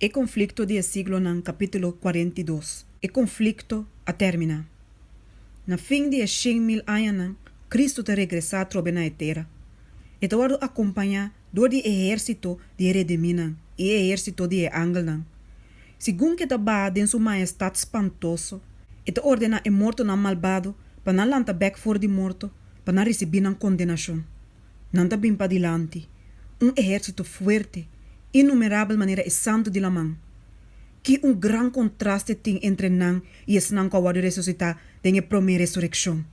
El conflicto del siglo en capítulo 42. El conflicto a terminar. Na fin de 100.000 anos, Cristo te regresa trobe na terra. E te word acompanhar door die ejército de rediminan e ejército de angelan. Según que te ba den su majestad espantoso, e te ordena e morto na malvado, pa na lanta back voor die morto, pa na recibir na condenación. Nanta bin pa dilante. Un ejército fuerte, innumerable manera e santo de la man. Que un gran contraste tem entre nan e es nan ka wadu resuscitar den e primeira resurrección.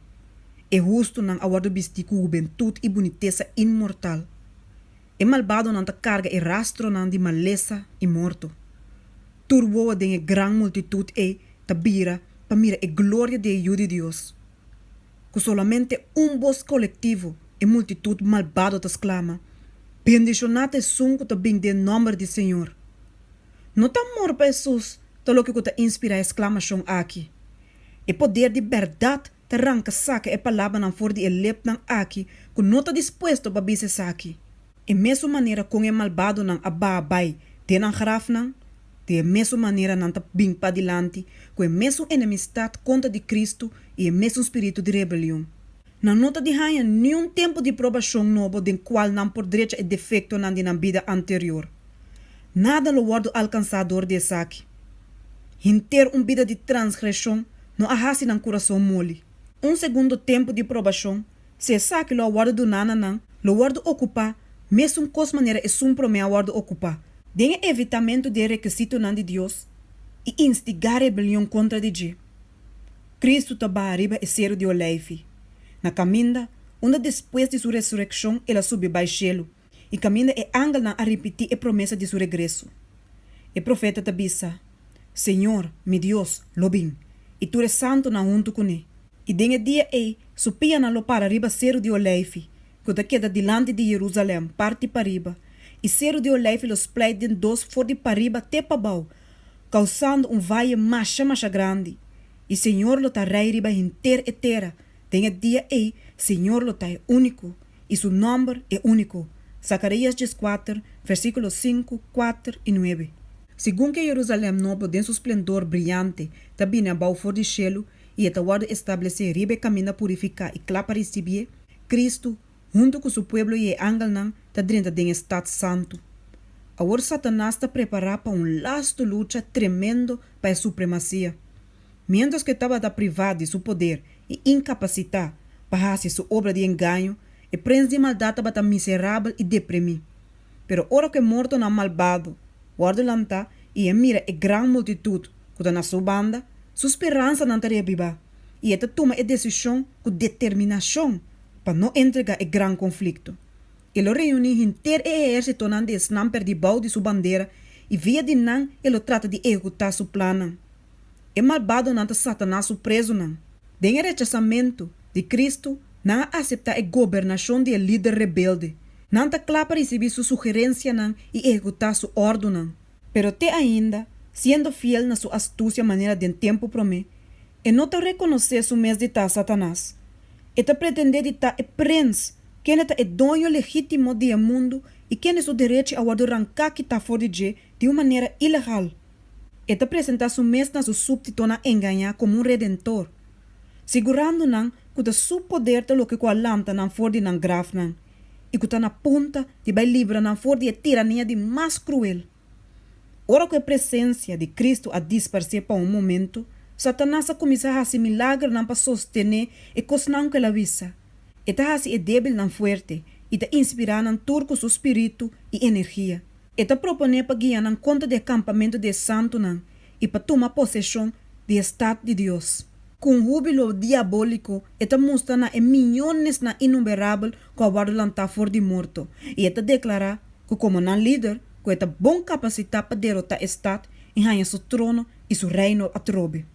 E justo nan a wadu bistiku juventud e boniteza inmortal. E malvado nan ta carga e rastro nan di maleza e morto. Turbo den e gran multitud e tabira pa mira e gloria de de Dios. Que solamente un voz colectivo e multitud malvado te exclama. Bendicionate sunco te bing de nombre de Senhor. Não tá amor para Jesus, tá lo que te inspira a exclamação aqui. E poder de verdade te arranca saca e palavra não for de elep não aqui, que não tá disposto para bise aqui. E mesma maneira com e malvado não ababai, de não graf não, de mesma maneira não tá bing para dilante, com e mesma enemistade contra de Cristo e e mesmo espírito de rebelião. Não nota de hanha nenhum tempo de provação novo, den qual não por direito e defeito não de na vida anterior. Nada lo wordo alcançador de saque. Ter vida de transgressão não arrase no coração mole. Segundo tempo de provação, se saque lo wordo do nananan, lo wordo ocupar, mesmo cos maneira e sum promea wordo ocupar. Den evitamento de requisito nan de Deus e instigar rebelião contra de G. Cristo taba arriba e cero de oleife. Na caminda, onde depois de sua ressurreição, ela subiu para o cielo. E caminha e angel a repetir a promessa de seu regresso. E profeta tabisa, Senhor, meu Deus, lobim, e tu és santo na junto com ele. E dengue dia supia na lo para riba cero de oleife, que da queda dilante de Jerusalém, parte para riba, e cero de oleife los pleiden dos for de para riba te para bau, causando valle macha grande. E Senhor lo tarrai riba inteira e terra, dengue dia Senhor lo tá único, e seu nome é único. Zacarias 4, versículos 5, 4 e 9. Segundo que Jerusalém novo tem seu esplendor brilhante, também abau for de cielo, e está guarda estabelecer ribe caminho purificar e clapa recibir, Cristo, junto com seu povo e angel nan, está dentro de estado santo. Agora Satanás está preparado para lasto luta tremendo para a supremacia. Mientras que estava privado de seu poder e incapacitado para fazer sua obra de engano, e prens de maldade bata miserável e deprimido. Pero ora que morto na malvado, guarda lanta e mira e gran multitud que na sua banda, sua esperança não te reviva. E esta toma a decisão com determinação para não entregar e gran conflito. Ele reúne inteiro e exército nan de snamper de bau de sua bandeira e via de nan ele trata de executar seu plano. E malvado não te Satanás o preso nan. Den rechazamento de Cristo não aceita a governação de líder rebelde. Não está claro para receber sua sugerência e executar sua ordem. Pero te ainda, sendo fiel na sua astúcia maneira de tempo promê, e não te reconhecer su mês de ta Satanás. E te pretender de ta e prens, quem é dono legítimo do mundo e quem é o direito a arrancar que ta fora de uma maneira ilegal. E te apresentar su mês na su súbdito na enganar como redentor. Segurando nan que o seu poder te lo que com a lanta não for de não graf não e que na ponta de vai livrar não for de tirania de mais cruel. Ora que a presença de Cristo a dispersar para momento, Satanás começa a se milagre não para sostener e cos não que ela visa. E tá se é débil não forte e te inspirar não turco seu espírito e energia. E te propõe para guiar não conta de acampamento de santo não e para tomar possessão do estado de Deus. Com júbilo diabólico, esta mostra na milhões na inumerável que a guarda lantar for de morto. E esta declara que como não líder, que esta bom capacidade para derrotar estado e ganhar seu trono e seu reino a trobe.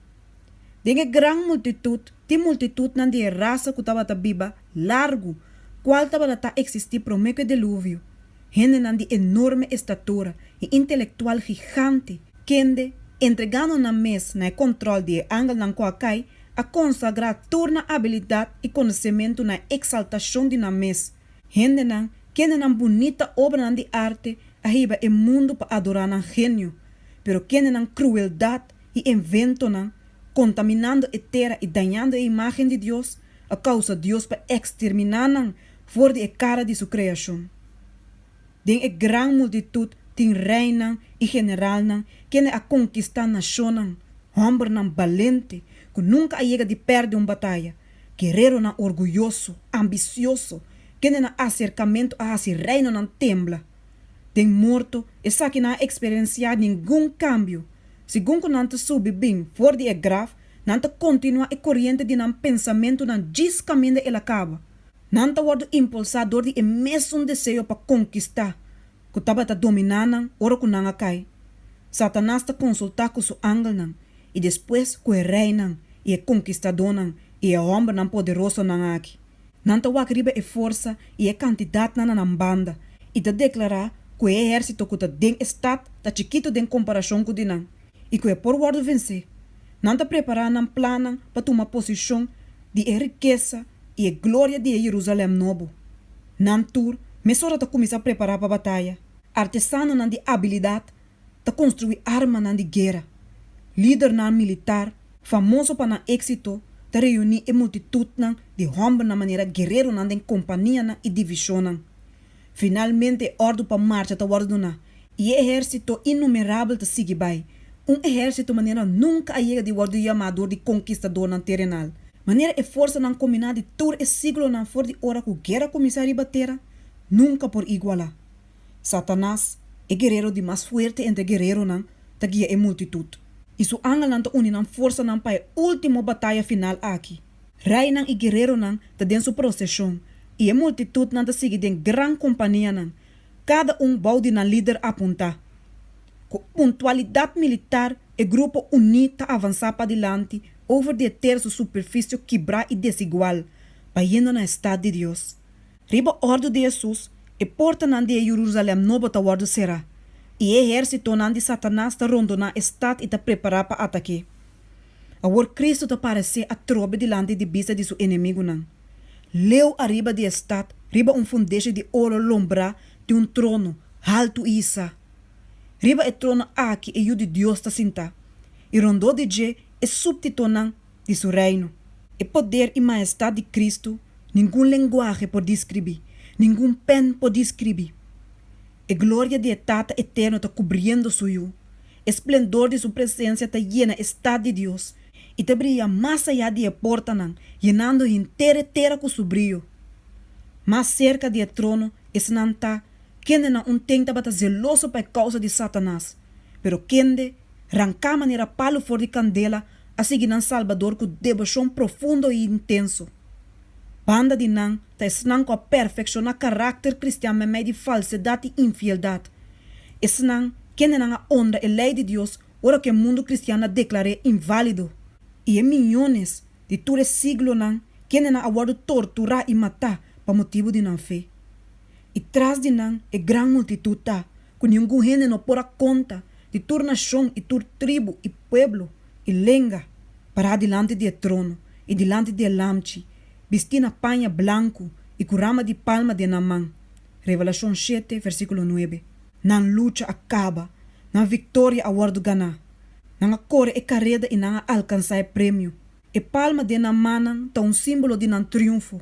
Dengue gran multitud, de multitud na de raça que estava viva, largo, qual estava a existir por meio de dilúvio. Gente na de enorme estatura e intelectual gigante, que entregando na mesa na controle de angel na coacai, a consagrar turna habilidade e conhecimento na exaltação de na mesa. Gente na, que na bonita obra de arte, arriba o mundo para adorar na gênio. pero tienen una crueldad y invento, contaminando la tierra y dañando la imagen de Dios, a causa de Dios para exterminar por de cara de su creación. Den a gran multitud tin reina y general que a conquistar nación, hombre valente, que nunca llega de perder una batalla, guerrero orgulloso, ambicioso, que a acercamiento a ese reino tembla. Den morto, esa que não experienciar ningún cambio. Según que não sube bem for de grave, não continua a corrente de um pensamento não diz caminho ela acaba. Não wordt impulsado de mesmo desejo para conquistar, que estava dominando, ora que não cai. Satanás consulta com seu ángel e depois com o rei e o conquistador e o homem poderoso aqui. Não wordt riba a força e a quantidade na banda e declarar que o exército que tem estado está chiquito em comparação com o dinam e que é por word vencer. Não está preparando um plano para tomar posição de riqueza e a glória de Jerusalém novo. Não tur, mas ora está começar a preparar para a batalha. Artesano não de habilidade, está construir arma não de guerra. Líder não militar, famoso para não êxito, está reunir a multitud de homens na maneira guerreiro não de companhia e divisão. Finalmente, ordem para marcha está ordem e exército inumerável está seguir by. Exército maneira nunca chega de ordem chamador de conquistador terrenal. Maneira é força não combinada de todo o siglo não for de hora que guerra começar a bater, nunca por igualar. Satanás é guerreiro de mais forte entre guerreiro não tá guia a multitud. E su angel não tá unindo força não para a última batalha final aqui. Rei não e guerreiro não tá dentro sua procissão. E a multitud não sigue de gran companhia não. Cada balde na líder apontar. Com pontualidade militar, o grupo unido está avançar para adiante over de ter sua superfície quebrar e desigual, para ir na estado de Deus. Riba ordem de Jesus, e porta não de Jerusalém novo está ordem será. E o exército não de Satanás está rondando estado e está preparado para ataque. Agora Cristo está aparecer a trobe delante de vista de seu inimigo não. Leu arriba de estado, riba fundeixe de ouro lombra de trono, alto e isa. Riba o trono aqui e o de Deus está sentado. E rondou de je é subtitulado de seu reino. O poder e majestade de Cristo, nenhum linguagem pode descrever, nenhum pen pode descrever. A glória de Tata eterno está cobrindo suyo. O esplendor de sua presença está llena estado de Deus. E te brilha mais allá de a porta, llenando inteira terra com seu brilho. Mais cerca do trono, esse não está, quem não tenta para zeloso por causa de Satanás, pero quem arranca maneira palo for de candela, a seguir um Salvador com devoção profundo e intenso. Banda de não está esnang com a perfeccionar caráter cristiano meio de falsidade e infialdade. Esnang, quem não honra a lei de Deus, ora que o mundo cristiano declare inválido. E milhões de todo o siglo que não aguardo torturar e matar por motivo de não fé. E tras de não, a grande multitud tá, com nenhum gente não porá conta de toda nação e toda tribo e pueblo e lenga para diante do trono e diante do lamche, vestindo a panha branco e com rama de palma de namã. Revelação 7, versículo 9. Não luta acaba, não vitória aguardo ganhar. Não corre e carrera e não alcançar prêmio. E palma de namã tá símbolo de não triunfo.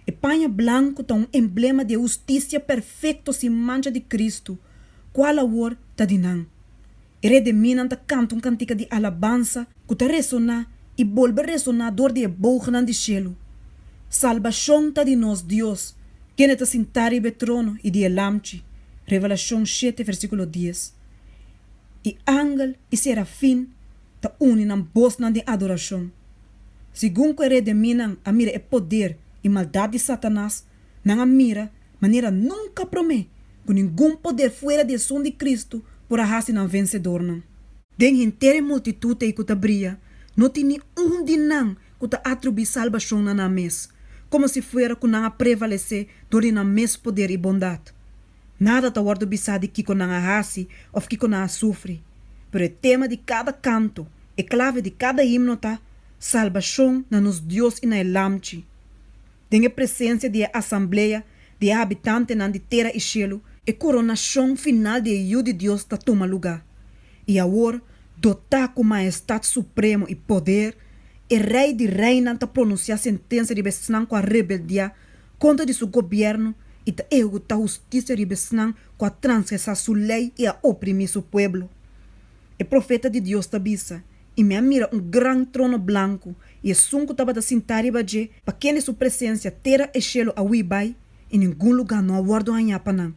E panha branco tá emblema de justiça perfeito sem mancha de Cristo. Qual amor tá de não? E redeminan tá canta cantica de alabança que tá ressonar e volver resonador de boca de cielo. Salvação tá de nós Deus, quem tá sentar e trono e de lamche. Revelação 7, versículo 10. E ángel e serafim ta unem na voz de adoração. Segundo que redeminan a mira o poder e maldade de Satanás, não a mira maneira nunca promete que nenhum poder fora de som de Cristo por arrasar na vencedor. Den inteira multitud e que brilha, não tem de não que atribui salvação na mes, como se fora que não prevalecer durante na mes poder e bondade. Nada ta wardo bisadi kiko na hasi of kiko na sofre. Pero o tema de cada canto, a clave de cada himno tá salvação na nos Deus e na lamche. Tem a presença de assembleia de habitantes na de terra e cielo, e coronação final de de Deus tá toma lugar. E agora, dotar com majestade supremo e poder, o rei de reina está pronunciar sentença de besnan com a rebeldia contra de seu governo e está executar justiça de besnan com a transgressar sua lei e a oprimir seu povo. O profeta de Deus tabisa e me mira grande trono branco e o sunco estava da sentar e baje para que em sua presença terra e cielo a wibai e nenhum lugar não aguardo a nhapanan.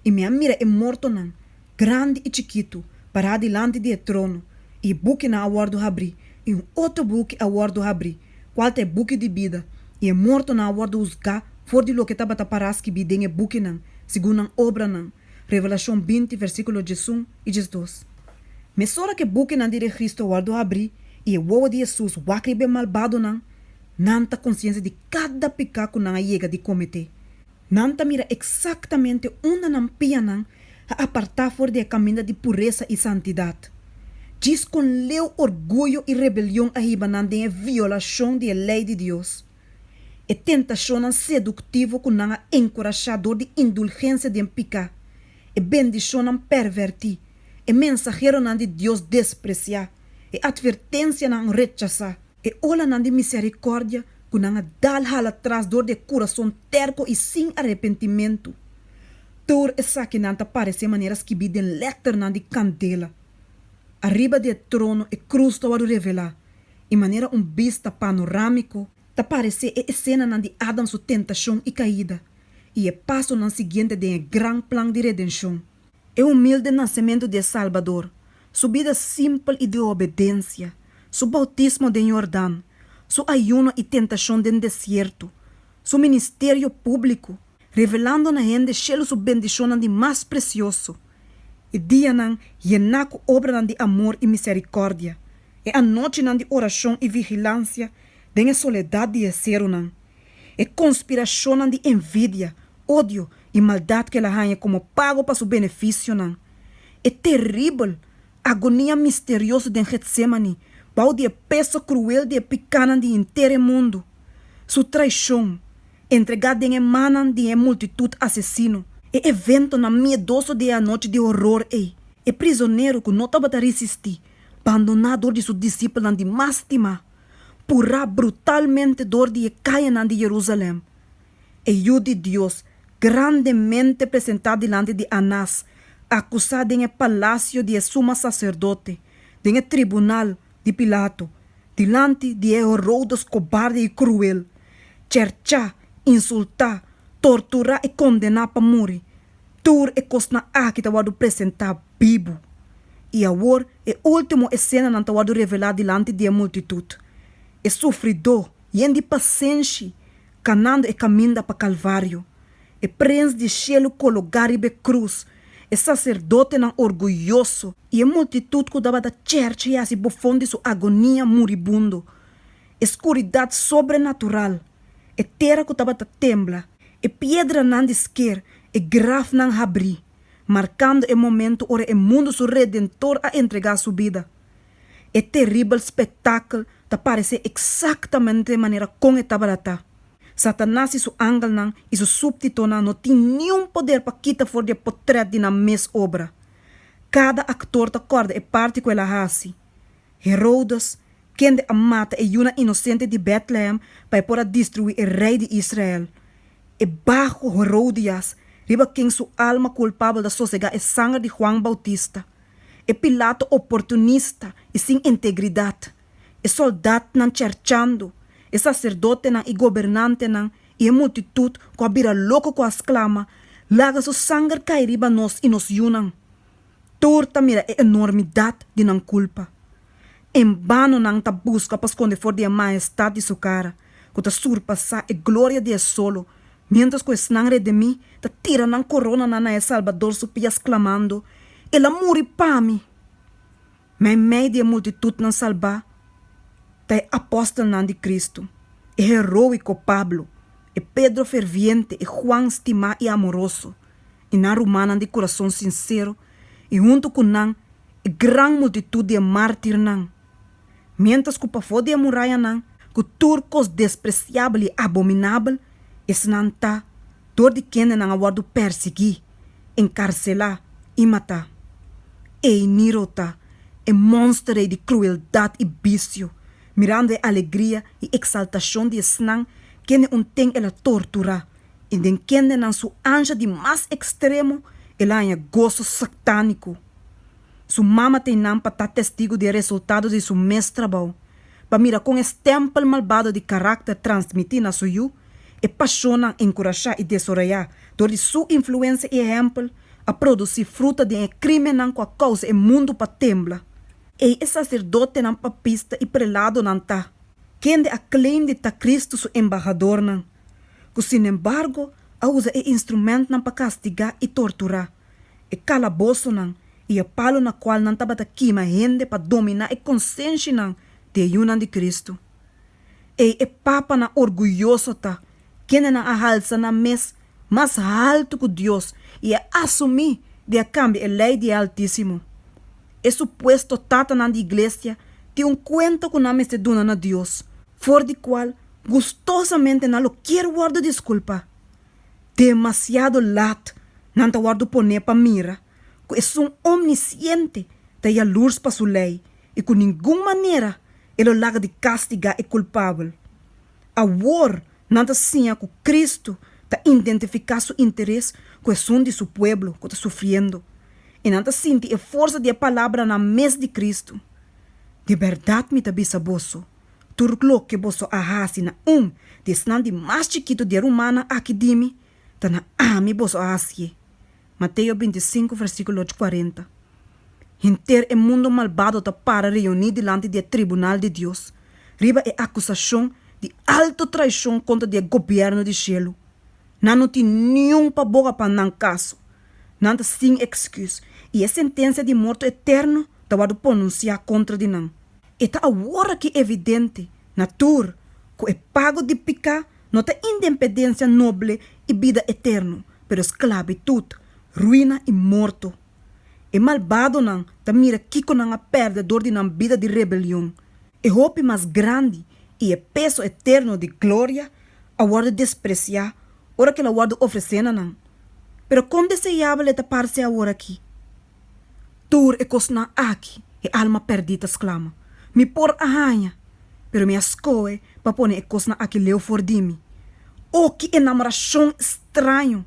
E me mira morto nan, grande e chiquito, para diante do trono e buque na aguardo abrir e outro buque aguardo abrir, qual é buque de vida e morto na aguardo usgar for de lo que estava a parar que bidem buque nan, segundo a obra nan. Revelação 20, versículo 11 e 12. Mesora que buque nan de Cristo guardo abrir e o ovo de Jesus wakribe malvado nan, nanta consciência de cada pecado nan a llega de cometer. Nanta mira exatamente onde nan pia nan a apartar fora de caminho de pureza e santidade. Diz com leu orgulho e rebelião a ribanan de violação da lei de Deus. E tentação seductivo com nan encorajador de indulgência de pecado. E bendição pervertir. E mensageiro nan de Deus despreciar. E advertência nan rechazar. E ola nan de misericórdia com nan dal hal atrás dor de coração terco e sem arrependimento. Tur essa que nan ta parece maneiras que bidem letter nan de candela. Arriba do trono e cruz ta wadu revelar. E maneira vista panorâmico ta parece e cena nan de Adam sua tentação e caída. E passo nan seguinte de gran plan de redenção. É humilde nascimento de Salvador, sua vida simples e de obediência, seu bautismo de Jordão, seu ayuno e tentação de deserto, seu ministério público, revelando na gente cheio sua bendição de mais precioso. E dia nan yenaco obra de amor e misericórdia, e a noite nan de oração e vigilância, de a soledade de ser nan, e conspiração nan de envidia, ódio e maldade que ela ganha como pago para seu benefício nan. É terrível, agonia misteriosa de Getsemane, pau de peso cruel de picana de inteiro mundo. Sua traição, entregada em manan de multitud assassino, é evento na miedoso de a noite de horror é prisioneiro que não estava a resistir, abandonador de seus discípulos de mástima, purá brutalmente dor de caia de Jerusalém. E o de Deus, grandemente apresentado diante de Anás, acusado em palácio de sumo sacerdote, em tribunal de Pilato, diante de Herodes cobarde e cruel, cercar, insultar, torturar e condenar para morrer. Tur e cosna que estava a apresentar vivo. E agora, a última cena não estava a revelar diante de multitud. É sofredor e de paciência, canando e caminho para Calvário. E prens de cielo colocar e cruz. E sacerdote não orgulhoso. E a multitud que dava da church e assim bufão de sua agonia moribundo. Escuridade sobrenatural. E terra que estava da tembla. E pedra não esquer. E graf não abrir. Marcando o momento ora o mundo seu redentor a entregar sua vida. E terrível espetáculo ta parece exatamente de maneira como estava lá. Satanás e seu ángel não e seu súbdito não tem nenhum poder para quitar fora de portrait de na mesma obra. Cada actor ta corda e parte com ela hasi. Herodes, quem de mata e uma inocente de Bethlehem para poder destruir o rei de Israel. E bajo Herodias, riba quem sua alma culpável da sossegar é sangue de Juan Bautista. E Pilato oportunista e sem integridade. E soldado não cercando. E sacerdote não e governante não. E a multitud que vira louco com as clama. Laga seu sangue cai riba nós e nos unam. Torta mira a enormidade de não culpa. Em vano não ta busca para esconder fora de a majestade de sua cara. Que ta surpassar a glória de solo. Mientras que o sangue de mim ta tira na corona na Salvador supias clamando. Ela morre para mim. Mas meio de a multitud não salvar. Ta apóstolo não de Cristo. E heroico Pablo. E Pedro ferviente. E Juan estimado e amoroso. E na romana de coração sincero. E junto com nan. E gran multitud de mártir nan. Mientras que o pafo de a muralha nan. Que turcos despreciável e abominável. Es nan ta. Dor de quem não aguardo perseguir. Encarcelar e matar. E nirota, monstro de crueldade e vício, mirando a alegria e exaltação de snang, quem tem ela tortura, e den quem não su anja de mais extremo, ela é gozo satânico. Su mama tem não para estar testigo de resultados de su mês trabalho, para mirar com esse templo malvado de caráter transmitir na suyu, e paixona encorajar e desorelhar, door de sua influência e exemplo, a produzir fruta de crime não com a causa e mundo para tembla. E é sacerdote não papista e prelado não tá. Quem de aclaim de ta Cristo su embajador não. Que, sin embargo, a usa e instrumento não para castigar e torturar. E calabouço não, e a palo na qual não tá bata queima gente para dominar e consciência não de ayunan de Cristo. E papa na orgulhoso tá, quem na ahalsa na mes mais alto que Deus e a assumir de a cambio a lei de Altíssimo. É suposto tata na igreja tem cuento com a mesteduna na Deus, for de qual gustosamente não lo quero guardo desculpa. Demasiado lat, não te guardo poner pa mira, que é omnisciente, te a luz pa sua lei, e com nenhuma maneira ele larga de castigar e culpável. A war não te sinha que Cristo ta identificar seu interesse com o som de seu pueblo que está sofrendo. E não te sente a força de a palavra na mesa de Cristo. De verdade, me tabisa bosso. Turclo que bosso ahasi na de snan de mais chiquito de humana aqui dimi, ta na ami bosso ahasi. Mateus 25, versículo 40. Inter o mundo malvado ta para reunir diante do tribunal de Deus. Riba é acusação de alta traição contra o governo de cielo. Não tem nenhum pa boca para não caso. Não tem sem excuse. E a sentença de morte eterno estava a pronunciar contra de não. E está agora que é evidente, natura, que o pago de picar não tem independência nobre e vida eterna, pero esclavitud, ruína e morto. E malvado não, ta mira kiko não a perdedor de não vida de rebelião. E hope mais grande e o peso eterno de glória, agora despreciar, ora que ela guarda oferecendo não. Pero como desejável é tapar-se agora aqui? Tur e cosna aqui, e alma perdida exclama. Me por a ranha, pero me ascoe para pôr e cosna aqui leu for de mim. Oh, que enamoração estranho!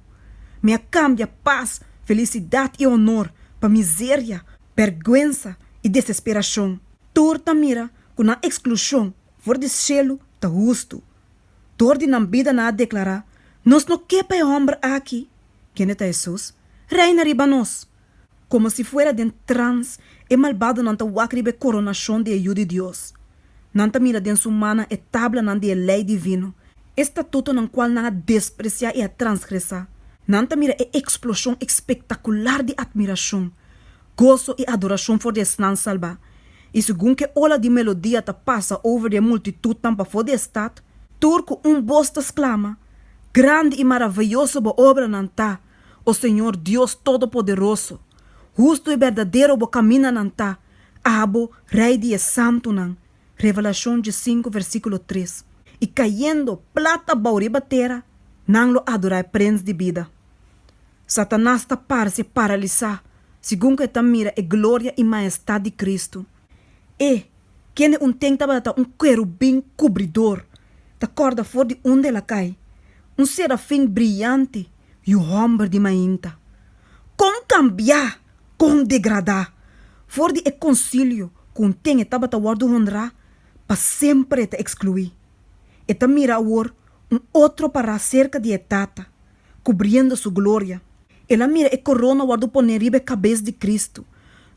Me cambia paz, felicidade e honor para miséria, vergüenza e desesperação. Tur ta mira com a exclusão, for de cielo, ta justo. Tur de na vida na declarar, nós não quepa homem aqui. Quem é Jesus? Reina riba nós. Como se fuera de trans, e malvado não ta wakribe coronação de ajuda de Deus. Não ta mira de humana e tabla não de lei divino. Estatuto não qual não a despreciar e a transgressar. Não ta mira e explosão espetacular de admiração, gozo e adoração por Deus não salvar. E segundo que ola de melodia ta passa over de multitud tampa for de estado, turco bosta exclama, grande e maravilhoso bo obra não tá, o Senhor Deus Todo-Poderoso, justo e verdadeiro bo camina não tá, abo, rei de santo não. Revelação 5, versículo 3. E caindo plata bauriba terra, não lo adorar prens de vida. Satanás ta para-se paralisar, segundo que ta mira a glória e majestade de Cristo. E, quem tenta bata querubim cobridor, ta corda for de onde ela cai, serafim brilhante e o homem de mainta. Com cambiar, com degradar, for de concílio, com tem etaba ta guardo honrar, para sempre te excluir. E ta mira agora outro para cerca de etata, cobrindo sua glória. Ela mira e corona guardo poner ribe cabeça de Cristo,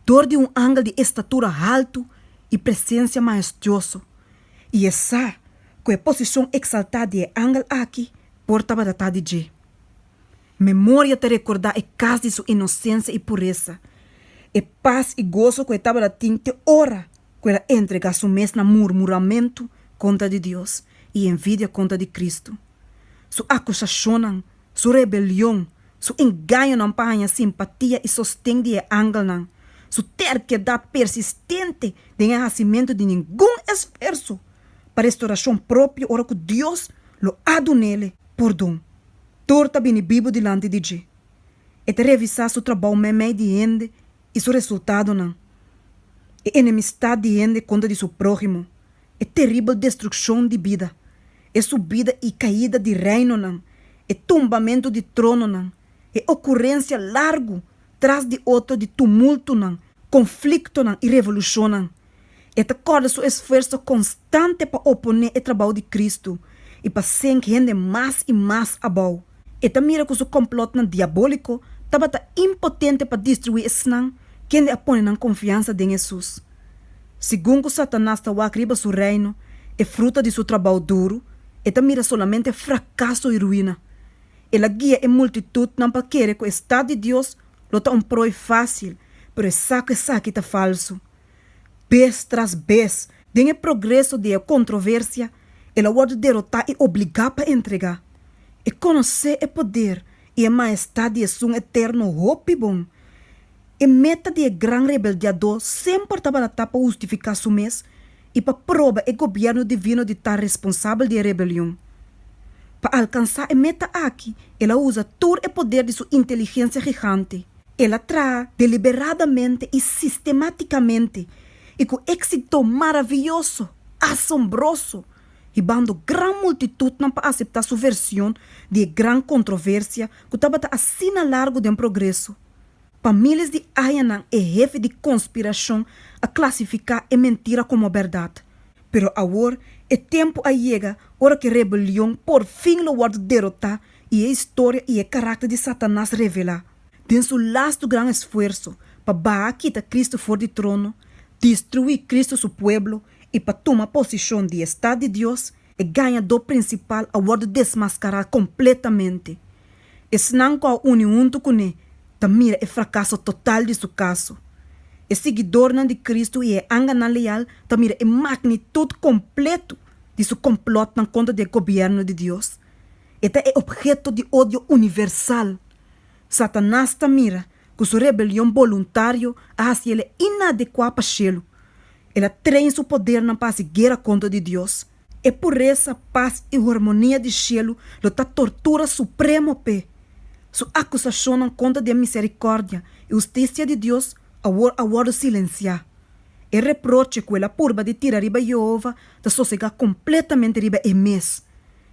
dor de ângulo de estatura alto e presença majestuosa. E essa, com a posição exaltada de ângulo aqui, porta batata de G. Memória te recordar e casa de sua inocência e pureza. E paz e gozo que estava latim te ora, que ela entrega sua mesma murmuramento contra de Deus e envidia contra de Cristo. Sua acusação, sua rebelião, seu engano não panha simpatia e sostém de ângulo não. Sua terquedade persistente de enraciamento de nenhum esforço para restauração própria, ora que Deus lo ado nele por dom. Torta bem Bíblia delante de Deus. E te revisar seu trabalho meme de ende e seu resultado não. É enemistade de gente contra de seu prójimo. É terrível destruição de vida. É subida e caída de reino, não. É tombamento de trono, não. É ocorrência largo, tras de outro de tumulto, não. Conflito, não, e revolução, não. É acorda seu esforço constante para oponer o trabalho de Cristo e para ser gente mais e mais abau. E mira que seu complot não diabólico estava impotente para destruir esse não, quem lhe apone na confiança em Jesus. Segundo Satanás está arriba seu reino, é fruta de seu trabalho duro, e mira solamente fracasso e ruína. Ela guia a multitud não para querer que o estado de Deus lota proi fácil, pero é saco está falso. Vez tras vez, tem o progresso de controvérsia, ela pode derrotar e obrigar para entregar. E conhecer o poder e a majestade de um eterno hope bom. E meta de gran rebeldeador sempre estava para justificar seu mês e para provar o governo divino de estar responsável de rebelião. Para alcançar a meta aqui, ela usa todo o poder de sua inteligência gigante. Ela traz deliberadamente e sistematicamente e com êxito maravilhoso, assombroso, e bando gran multitud não para aceitar sua versão de gran controvérsia que estava assim a largo de progresso. Famílias de Ayanan é jefe de conspiração a classificar a mentira como verdade. Pero agora, é tempo a chega, hora que a rebelião por fim lo pode derrotar e a história e o caráter de Satanás revelar. Tem seu last grande esforço para quitar Cristo fora do trono, destruir Cristo seu povo e para tomar posição de Estado de Deus e ganhador principal a pode desmascarar completamente. Esse não com a união com ele, mira o fracasso total de seu caso. O seguidor de Cristo e a angana leal mira a magnitude completa de seu complot na conta do governo de Deus. Este é objeto de ódio universal. Satanás mira que sua rebelião voluntária hace ele inadequado para ele. Ela treina seu poder na paz e guerra contra de Deus. É pureza, paz e harmonia de cielo lo tortura supremo pé. Sua acusação na conta de misericórdia e justiça de Deus agora silenciar. É reproche que ela purba de tirar riba Jeová da sossegar completamente riba e mês.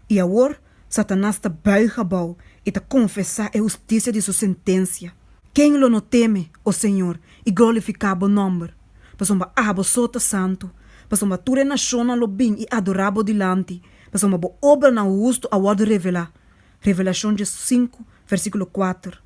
E agora, Satanás está baixo e está confessar a justiça de sua sentença. Quem lo não teme, o Senhor, e glorificar o nome. Pasomba abo sota santo. Pasomba ture nação lo bem e adorabo dilante. Pasomba bo obra na justo agora revelar. Revelação de 5, versículo 4.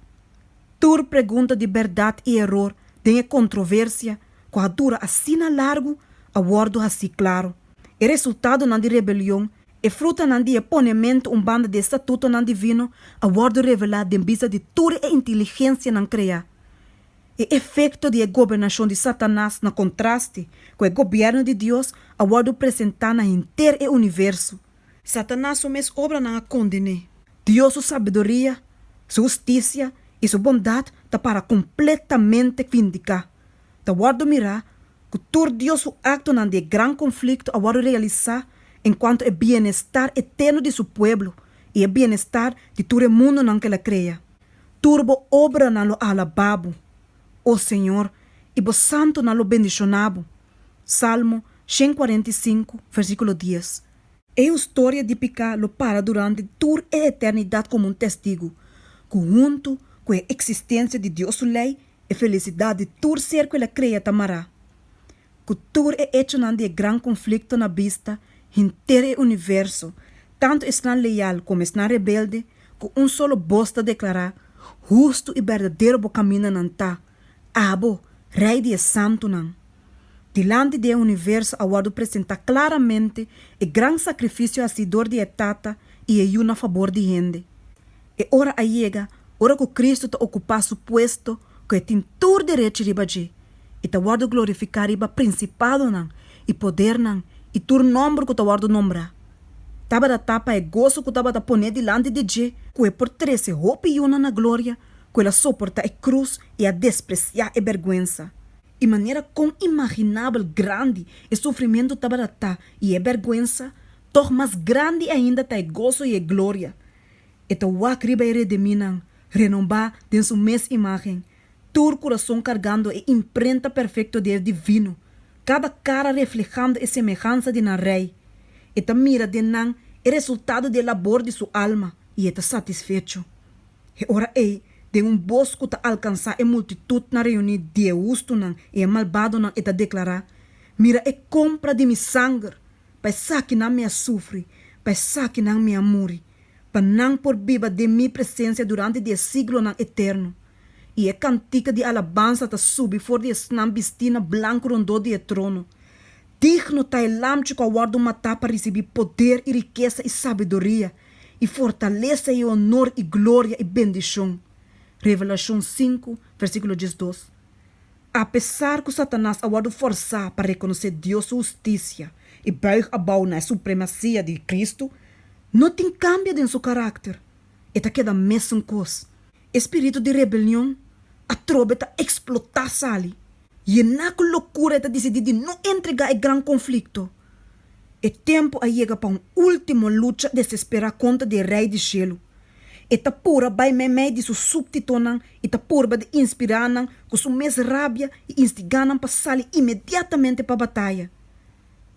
Tur pergunta de verdade e error, tem controvérsia, com a dura assim largo, agora assim claro. E resultado na de rebelião, e fruta na de ponemento banda de estatuto na divino, agora revelar de vista de tur e inteligência na criar. E efeito de governação de Satanás na contraste com o governo de Deus, agora apresentar na inteiro universo. Satanás só mes obra na condene. Deus sua sabedoria, sua justiça e sua bondade está para completamente vindicar. Está guardo mirar que todo Deus o acto na de gran conflito agora realizar enquanto o bem-estar eterno de seu povo e o bem-estar de todo o mundo na que ela cria. Turbo obra na lo alababo, o Senhor, e bo santo na lo bendicionabo. Salmo 145, versículo 10. É a história de Picá lo para durante toda a eternidade como testigo, junto com a existência de Deus sua lei e felicidade de todo ser que ela cria tamará. Que tudo é hecho de gran conflito na vista, inteiro universo, tanto está leal como está rebelde, com solo bosta declarar, justo e verdadeiro bo caminho não tá. Abo, rei de santo não. Dilante do universo, agora apresenta claramente o grande sacrifício acidor de etata e ayuno a favor de gente. E ora a chega, ora que Cristo está ocupar seu posto, que tem todo direito de bater. E está guardo glorificar riba principado não, e poder não, e todo nome que está guardo nombrar. Tava da tapa e gozo que tava da poner dilante de Deus, que é por 13 hope e una na glória, que ela suporta a cruz e a despreciar a vergüenza. E maneira com imaginável grande o sofrimento tabarata e a vergüenza, toch mais grande ainda tá o gozo e a glória. E tá o acriba e rediminan, renombar de sua mesma imagem, todo coração cargando a imprenta perfeita de divino, cada cara reflejando a semelhança de na rei. Eta mira de nan o resultado do labor de sua alma e está satisfeito. E ora de bosco ta alcançar a multitud na reunir de justo nan e malvado nan eta declarar: mira compra de mi sangue, para saque na minha sofre, para saque na minha muri, para não por viva de mi presença durante de siglo nan eterno. E cantica de alabança ta subi for de snam bistina branco rondo de trono. Digno ta lamcho com guardo matar para receber poder e riqueza e sabedoria, e fortaleza e honor e glória e bendição. Revelação 5, versículo 12. Apesar que Satanás aguarda forçar para reconhecer Deus sua justiça e buig abau na supremacia de Cristo, não tem cambio em seu caráter. Eta queda mesmo coisa. Espírito de rebelião, a troba está explotar sali. E na loucura está decidido não entregar o grande conflito. É tempo a chegar para última luta desesperada contra o rei de gelo. Eta pura vai meio de seu subtitonan, eta pura de inspirar com sua mesma rabia e instigar para sair imediatamente para a batalha.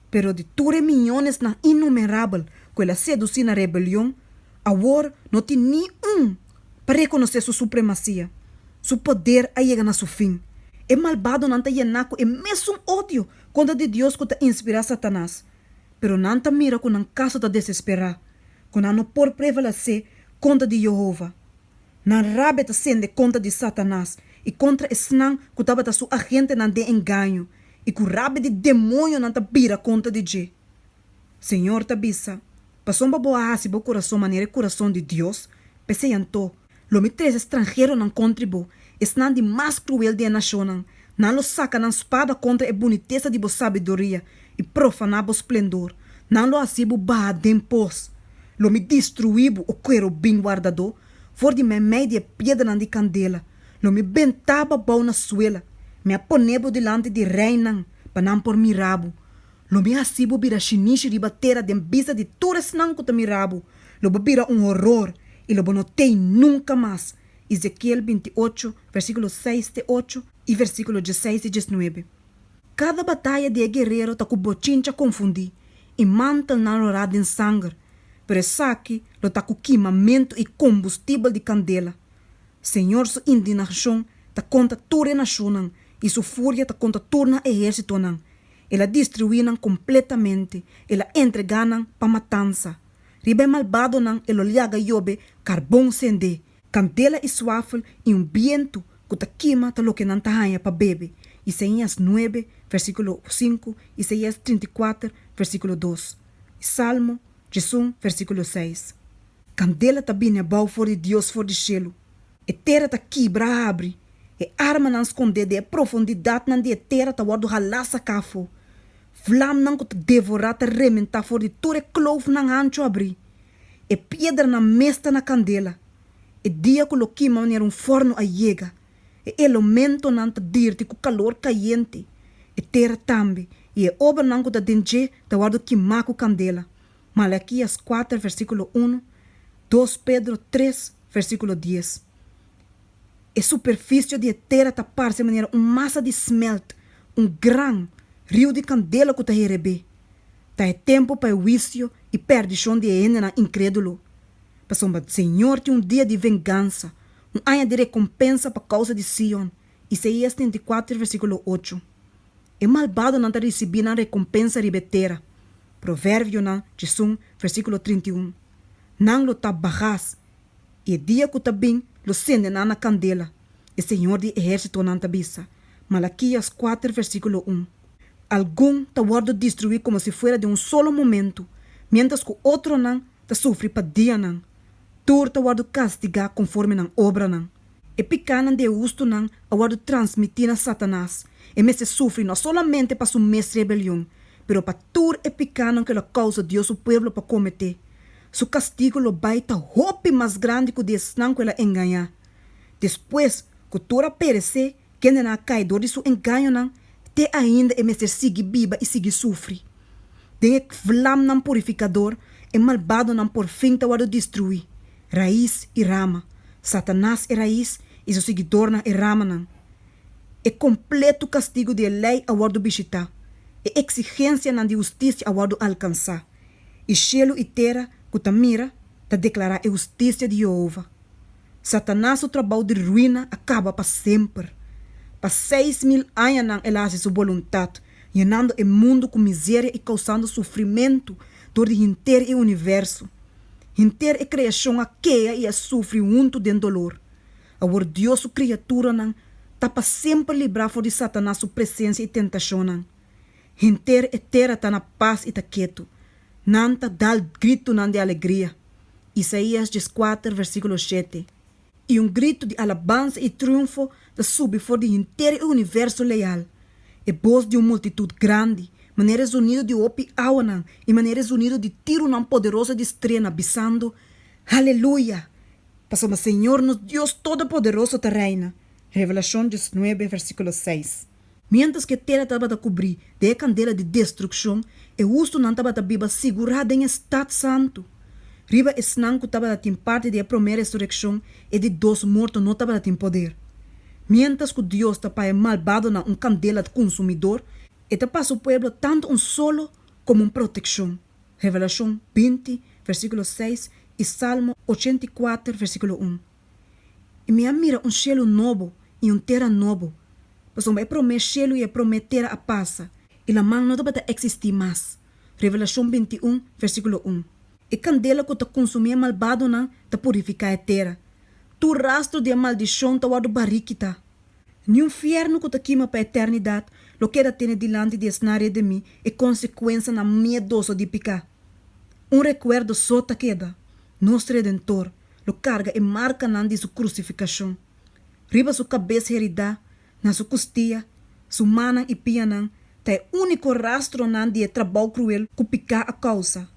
Pero de todos milhões na inumerável que ela seduzir na rebelião, agora não tem nenhum para reconhecer sua supremacia. Seu poder a chegar na seu fim. É malvado não está llenaco é mesmo ódio contra de Deus que está inspirar Satanás. Pero não está mira com um caso de desesperar, com não por prevalecer contra de Jeová. Na rabia está sendo contra de Satanás e contra esnan que estava sua agente não de engano e com rabia de demônio não está vira contra de Je. Senhor está bisa, passou uma boa raça e bom coração maneira coração de Deus, pensei anto, lo me três estrangeiro não contribu, esnan de mais cruel de nação, não lo saca na espada contra a boniteza de boa sabedoria e profanar bo esplendor, não lo asibo barra dempos. Lo me destruibo o quero bem guardador, for de meio de pedra de candela, lo me bentaba bom na suela, me aponebo delante de reina, para não por mirabo, lo me asibo bira chiniche de batera de bisa de todas não que mirabo, lo bira horror, e lo bonotei nunca mais. Ezequiel 28, versículo 6 de 8 e versículo 16 e 19. Cada batalha de guerreiro tá com bochincha confundir, e mantel na lorada em sangue, pero saque lo tá com queimamento e combustível de candela. Senhor, sua indignação tá contra toda a nação e sua fúria tá contra todo o exército. Ela destruíram completamente, ela entregaram para matança. Ribe malvado ela liaga yobe carbão sende, candela e suafel e viento que tá queima tá lo que não tá hanha para beber. Isaías 9, versículo 5, Isaías 34, versículo 2. Salmo 1, versículo 6. Candela tá bem abau for de Deus for de gelo. E terra tá quebra abre. E arma não esconder de profundidade não de terra tá guardo halassa cafo. Flam não que tá devorar tá rementar for de toda clove não ancho abrir. E pedra na mesta na candela. E dia que lo queima maneira forno a chega. E elemento não tá dirte com calor caliente. E terra tambe. E a obra não que tá dentro tá guardo queimar com candela. Malaquias 4, versículo 1, 2 Pedro 3, versículo 10. A superfície de terra tapar-se de maneira massa de smelt, grão rio de candela que está recebendo. Tá é tempo para o juízo e perdição de ena incrédulo. Passou o Senhor tem dia de vingança, ano de recompensa para causa de Sion. Isaías 34, versículo 8. É malvado não tá recebendo a recompensa ribetera. Provérbio não, Jesus, versículo 31. Não lo tá barras. E dia que tá bem, lo sende na candela. E Senhor de exército não tá bisa. Malaquias 4, versículo 1. Algum tá guardo destruir como se fuera de solo momento, mientras que outro não tá sofre para dia não. Tur tá guardo castigar conforme não obra não. E picanan de justo não, guardo transmitir a Satanás. E me se sofre não solamente para sua mesma rebelião, pero para tur e picanan que la causa Deus o pueblo para cometer. Su castigo lo vai ta hope mais grande que o desnão que ela enganar. Depois que tora perecer, quem na caidor de su enganho não, te ainda é mestre sigue biba e sigue sofre. Tem flam não purificador, e malvado não por fim ta wado destruir. Raiz e rama. Satanás é raiz e seu seguidor na é rama não. É completo castigo de lei a wado bichita. e exigência na de justiça aguardo alcançar. E cielo e terra que ta mira, ta declarar a justiça de Jeová. Satanás o trabalho de ruína acaba para sempre. Para 6.000 anos ele faz sua vontade, llenando o mundo com miséria e causando sofrimento dor de inteiro o universo. Inteiro a criação aqueia e a sofre junto de dolor. Agora Deus, sua criatura, está para sempre livrar de Satanás sua presença e tentação. Inteiro a terra está na paz e está quieto. Nanta dá grito de alegria. Isaías 4, versículo 7. E grito de alabança e triunfo da sube for de inteiro universo leal. E voz de multitud grande, maneiras unidas de opi awanan e maneiras unidas de tiro não poderosa de estrena, bisando, aleluia! Passamos Senhor, nos Deus Todo-Poderoso te reina. Revelação 19, versículo 6. Mientras que terra estava a cobrir de candela de destruição, e justo não estava a biba segurada em estado santo. Riba esnanco estava a ter parte da primeira ressurreição e de dos mortos não estava a ter poder. Mientras que Deus está malvado na candela de consumidor, e te passa o pueblo tanto solo como proteção. Revelação 20, versículo 6 e Salmo 84, versículo 1. E me mira cielo novo e terra novo. Pois vai prometer cielo e prometer a passa. E la mão não vai existir mais. Revelação 21, versículo 1. E candela que te consumia malvado não te purificar a terra. Tu rastro de maldição te guardo barriquita. Ni inferno que te queima para a eternidade, lo que tem delante de esnária de mim é consequência na miedoso de picar. Recuerdo só te queda. Nosso Redentor, lo carga e marca na de sua crucificação. Riba sua cabeça herida, na sua costia, sua mana e pianan, é único rastro na de trabalho cruel que picar a causa.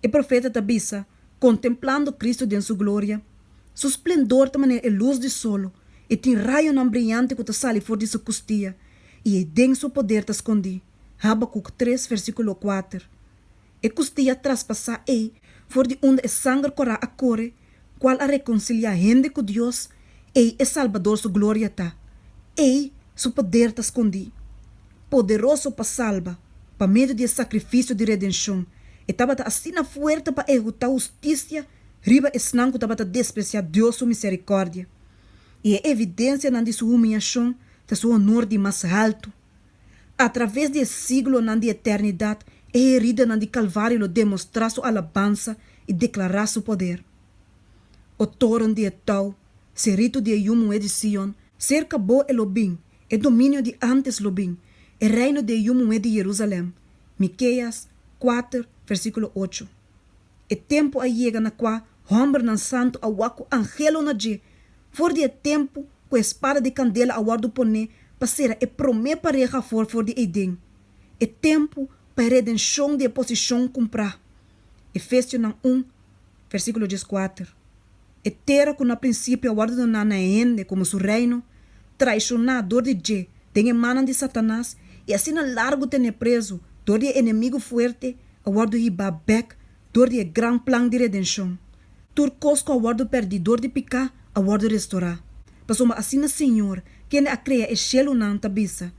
E profeta Tabissa, contemplando Cristo de sua glória, seu esplendor também é luz de solo, e tem raio não brilhante que te sale fora de sua costia, e é denso poder te escondi. Habacuc 3, versículo 4. E costia traspassar for de onde é sangue corra a corre, qual a reconciliar gente com Deus, é salvador sua glória tá. Seu poder te escondi. Poderoso para salva, para meio de sacrifício de redenção, e estava assim na fuerte para executar justiça, riba esnanco estava a despreciar Deus sua misericórdia. E é evidência na de sua humilhação, de seu honor de mais alto. Através de siglo na de eternidade, é herida na de Calvário lo demonstrar sua alabança e declarar seu poder. O toron de Etau, serito de Yumu de Sion, cerca bo e lobim, e domínio de antes lobim, e reino de Yumu de Jerusalém. Miqueias 4, versículo 8. E tempo a chega na qual homem nan santo a waku angelo na je, for de tempo com a espada de candela a guardo pone, passera e promê pareja for de Eden. E tempo para redenção de posição comprar. Efésios 1, versículo 14. E terra que no princípio a guardo na ende como seu reino, traicionador de je, tem emana de Satanás, e assim a largo tem preso, dor de inimigo forte, a guardo e babek, dor de gran plan de redenção. Turcosco a guardo perdidor de picar, a guardo restaurar. Passou assim na Senhor, quem a cria é cielo não tabisa.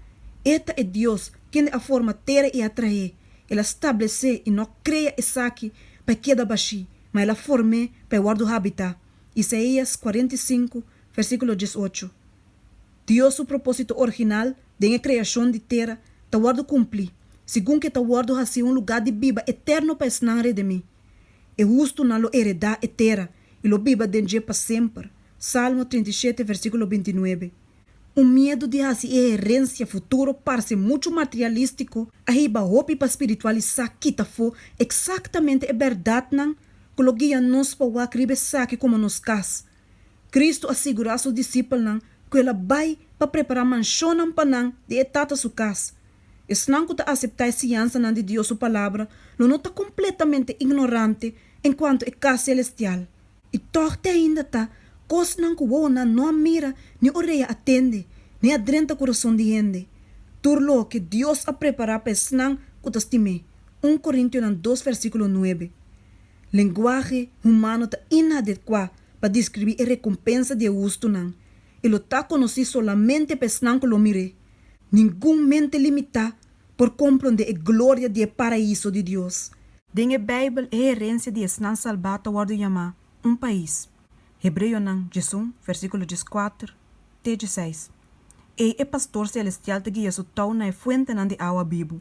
Eta é Deus, quem a forma terra e atrair. Ela estabelece e não cria e saque para queda baixi, mas ela forme para guardo habitar. Isaías 45, versículo 18. Deus, o propósito original de a criação de terra, ta guardo cumprir, segundo que ta guardo assim lugar de biba eterno para esnare de mim. E justo na lo heredar e terra, e lo biba denje para sempre. Salmo 37, versículo 29. Medo de hacer herência futuro parece muito materialístico, a riba hopi para espiritualizar kita fo exatamente a verdade não, coloquia nos para o acribe saque como nos cas. Cristo assegura seus discípulos não, que ela vai para preparar manchão para não de etata sua casa. E se não aceitar a ciência de Deus sua palavra, não está completamente ignorante enquanto é casa celestial. E torte ainda está, coisa não que o não mira, nem oreia atende, nem adrenta coração de gente. Turlo que Deus a preparar para senão que te estime. 1 Coríntios 2, versículo 9. Linguagem humano está inadequado para descrever a recompensa de justo não. Ele está conhecido solamente para senão que lo mire. Nenhum mente limitada por comprender a glória do paraíso de Deus. Den a Bíblia é herência de esnan salvata wardo chamar país. Hebreu nan 1, versículo 4, até 16. E o pastor celestial te guia su tau na fuente nan de água vivo.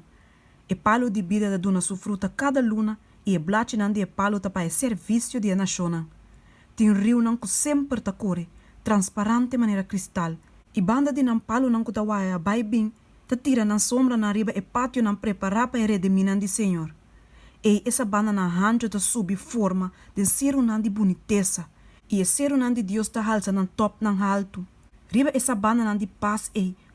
E palo de vida da duna su fruta cada luna e blache nan de palo ta para serviço de nação. Tem rio nan que sempre ta corre, transparente maneira cristal. E banda de nan palo nan que ta waia bai bem, ta tira nan sombra na riba e pátio nan prepara para rediminan de Senhor. E essa banda nan hanjo ta subi forma de ser nan de boniteza. E o ser nan de Deus ta halsa nan top nan alto. Riba essa banda nan de paz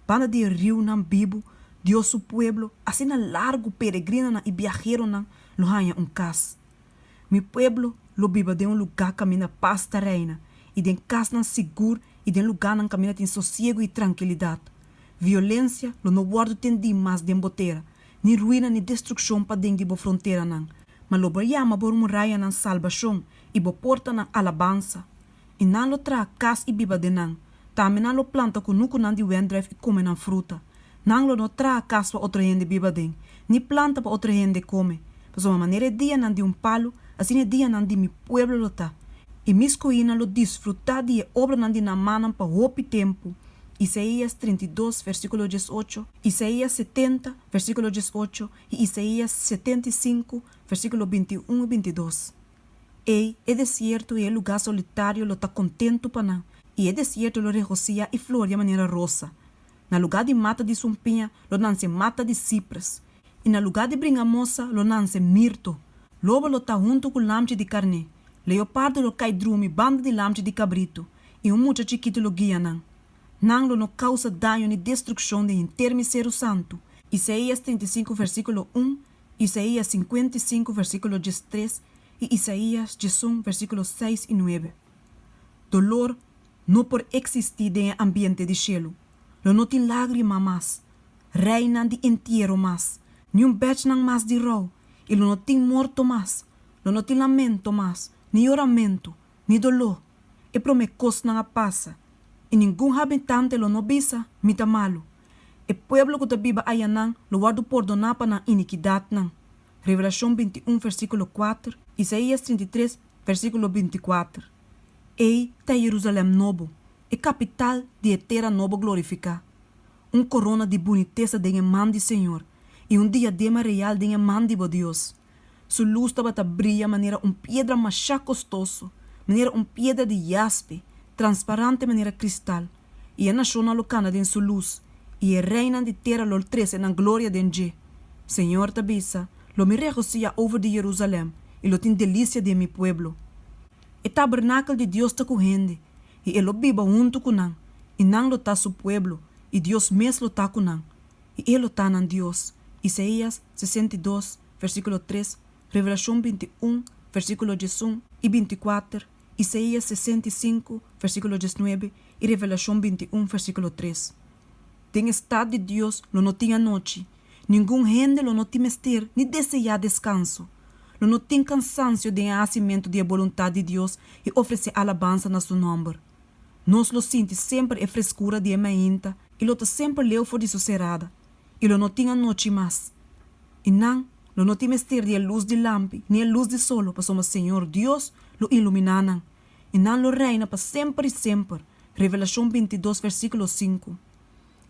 banda de rio nan bibo, Deus su pueblo, assim na largo peregrino nan e viajero nan, lo hanha cas. Mi pueblo, lo biba de lugar camina paz ta reina, e den cas nan seguro, e den lugar nan camina tem sossego e tranquilidade. Violência, lo no guardo tendi mais den botera, ni ruína ni destruição pa den de bo fronteira nan, mas lo yama bor muralha nan salvação, e bo porta nan alabança. E nan lo tra cas e biba de nan, também nan lo planta com nuco nan de wendrive e come nan fruta. Nan lo no tra cas pa outra gente biba den, ni planta pa outra gente come. Mas uma maneira dia nan de palo, assim é dia nan de mi pueblo lo ta. E mis coina lo disfrutar de obra nan de namanan pa hopi tempo. Isaías 32, versículo 18, Isaías 70, versículo 18 e Isaías 75, versículo 21 e 22. E é desierto e é lugar solitário lo ta contento pa nan. E é desierto lo regocija e flor de maneira rosa. Na lugar de mata de sumpinha, lo nance mata de cipras. E na lugar de bringamosa, lo nance mirto. Lobo lo tá junto com lamte de carne. Leopardo lo cai drume, banda de lamte de cabrito. E mucha chiquito lo guia nan. Nan lo no causa dano ni destruição de intermissério santo. Isaías 35, versículo 1, Isaías 55, versículo 13 e Isaías 11, versículo 6 e 9. Dolor não por existir em ambiente de cielo. Lo não tem lágrima mais, reina de entierro mais, nem bech nang mais de rou, e lo não tem morto mais, lo não tem lamento mais, nem oramento, nem dolor, e promecos nang passa, e nenhum habitante lo não bisa, mita malo. E pueblo que te biba ayanang, lo guardo perdonar para na iniquidade nang. Revelação 21, versículo 4, Isaías 33, versículo 24. Ei, ta Jerusalém novo, e capital de eterna novo glorificar. Corona de boniteza de man de Senhor, e diadema real de man de Deus. Su luz estava a brilhar maneira pedra machá costoso, maneira pedra de jaspe, transparente maneira cristal, e a nação locana de sua luz, e a reina de terra lo trece na glória de Nje. Senhor tabisa, lo me regocija over de Jerusalém, e lo tem delícia de mi pueblo. E tabernáculo de Deus está correndo, e ele biba junto com nan, e nan lo está su pueblo, e Deus mesmo lo está com nan, e ele está nan Deus. Isaías 62, versículo 3, Revelação 21, versículo 11 e 24, Isaías 65, versículo 19 e Revelação 21, versículo 3. Tem estado de Deus lo não tinha noite, nenhum gente lo não tem mestir, nem desejar descanso. Lo não tem cansancio de enhacimento de vontade de Deus e oferecer alabança na seu nome. Nós lo sente sempre a frescura de emainta e lo tá sempre leu for de socerada. E lo não tinha noite mais. E não, lo não tem mestir de a luz de lampe, nem a luz de solo, para somos Senhor Deus lo iluminanan. E não lo reina para sempre e sempre. Revelação 22, versículo 5.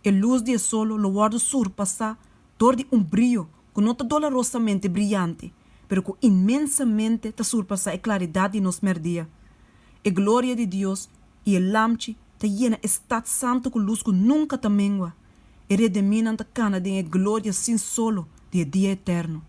A luz de solo lo guardo surpassar dor de brilho que não está dolorosamente brilhante, pero que imensamente está surpassar a claridade de nos merdia. A glória de Deus e a lampe está llena estado santo com luz que nunca está mengua. E rediminan ta cana de a glória sin solo de dia eterno.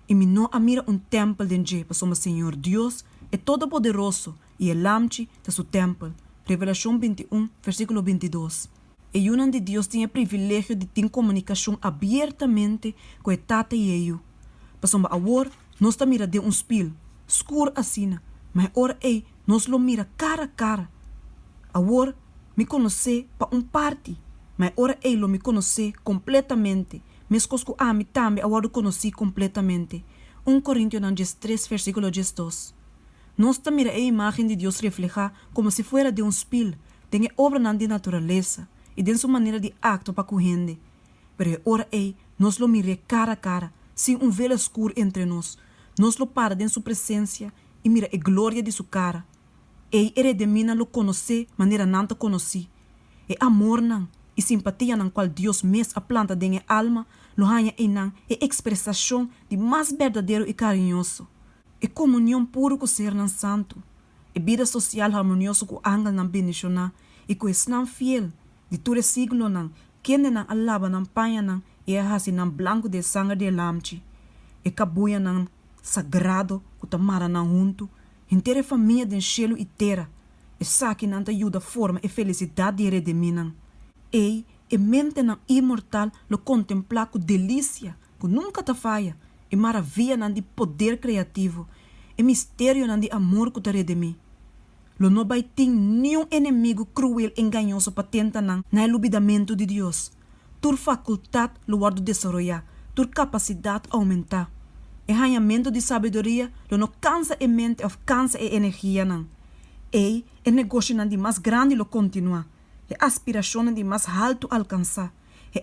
E me não amira templo de Nje, para somos Senhor Deus é todo-poderoso e a lampe de seu templo. Revelação 21, versículo 22. E um de Deus tinha privilégio de ter comunicação abertamente com a tata e eu. Para somos agora, nós está mira de espelho, escuro assim, mas ora nós lo mira cara a cara. Agora, me conhecer para parte. Mas ora ele me conhece completamente. Mesmo que a mim também agora conheci completamente. 1 Coríntios 3, versículo 2. Nós também a imagem de Deus refleja como se fosse de espelho, tem a obra de natureza e de sua maneira de acto para correndo. pero ora nos lo mire cara a cara, sem velo escuro entre nós. Nos lo para em sua presença e mira a glória de sua cara. Redemina lo conhecer maneira não te conheci. Amor não e simpatia não qual Deus mes a planta de alma, lo hanha não expressação de mais verdadeiro e carinhoso. Comunhão puro com o ser não santo. Vida social harmonioso com angel não bendicionar e com esse não fiel de todo siglo não, quem não alaba não panha não e hasi não blanco de sangue de lamchi. Cabuia não sagrado com tamara não junto, inteira família de cielo e terra. Saque não te ajuda forma e felicidade de redimir. Mente não imortal lo contemplar com delícia, que nunca te falha, e maravilha não de poder criativo, e mistério não de amor que te redimir. Lo não vai ter nenhum inimigo cruel engañoso para tentar não na ilubidamento de Deus. Tur faculdade lo guardo desarrollar, tur capacidade aumentar. Arranhamento de sabedoria lo não cansa a mente ou cansa a energia não. Negócio não de mais grande lo continuar. Aspiração não de mais alto alcançar.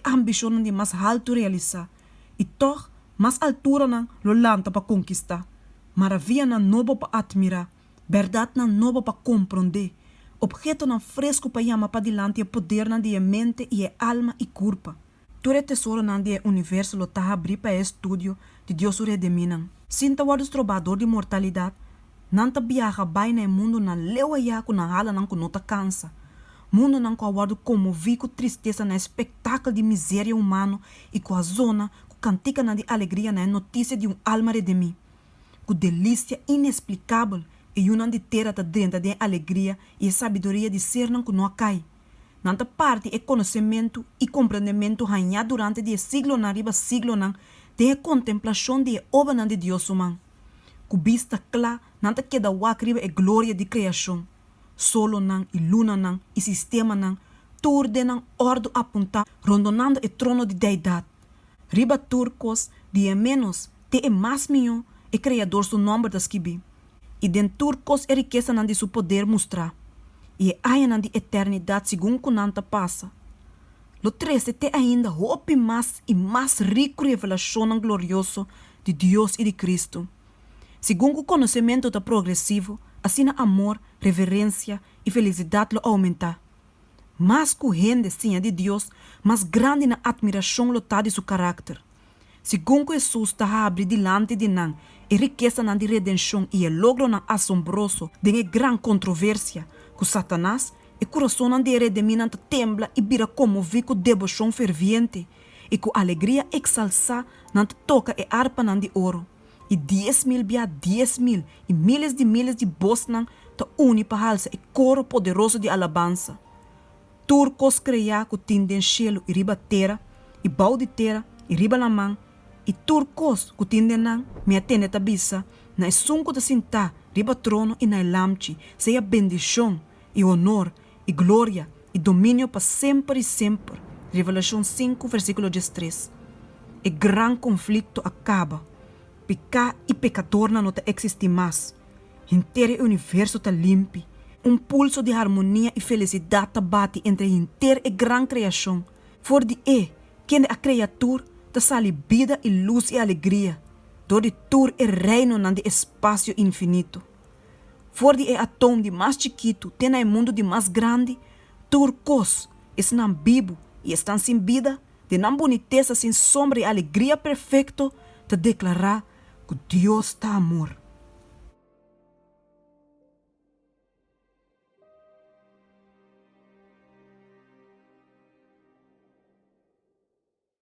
Ambição não de mais alto realizar. E toch, mais altura não lo lanta para conquistar. Maravilha não novo para admirar. Verdade não nova para compreender. Objeto não fresco para chamar para dilante o poder não de mente e alma e corpo. Todo tesouro não de universo lo tá abrir para estúdio de Deus o rediminan. Sinta o dos trovador de mortalidade. Não tá viaja bem no mundo na lewa ya com na hala não com nota cansa. Mundo não com aguardo comovi com tristeza na espetáculo de miséria humano e com a zona com cantica na de alegria na notícia de alma redimir. Com delícia inexplicável e uma de terra tá dentro de alegria e sabedoria de ser não que não cai. Nanta parte é conhecimento e compreendimento ganhar durante de siglo na riba siglo não de contemplação de obra não de Deus humano. Com vista clara, nanta queda wakriba é glória de criação. Solo não e luna não e sistema não, tur de não ordo apontar rondonando o trono de deidade. Riba turcos de menos te é mais minho e criador seu nome das kibi. E dentro turcos é riqueza não de seu poder mostrar. E aí não de eternidade segundo que nanta passa. Lo 13 te ainda hope mais e mais rico revelação glorioso de Deus e de Cristo. Segundo o conhecimento da progressivo, assim amor, reverência e felicidade lo aumenta. Mas que gente sim de Deus, mais grande na admiração lo tá de seu caráter. Segundo Jesus está abre diante de nós, e riqueza na de redenção e o logro na assombroso de gran controvérsia, que Satanás e coração na de redimir tembla e vira comovido com devoção ferviente, e com alegria exalça na toca e harpa na de ouro. E 10.000 via 10.000 e miles de voz nan te uni para halsa e coro poderoso de alabança. Turcos creia que tinden cielo e riba terra, e bau de terra e riba la man, e turcos que tinden nan me atende tabisa, na sunco de sinta riba trono e na lamchi, seja bendição e honor e glória e domínio para sempre e sempre. Revelação 5, versículo 13. E gran conflito acaba. Pecado e pecador não existe mais. Inteiro universo está limpo. Pulso de harmonia e felicidade bate entre inteira e gran criação. For de quem é a criatura, te sale vida e luz e alegria. Dode tur e reino de espaço infinito. For de atom de mais chiquito, tem o mundo de mais grande, turcos, estão vivo e estão sem vida, de não boniteza sem sombra e alegria perfeito, te declarar que Deus está amor.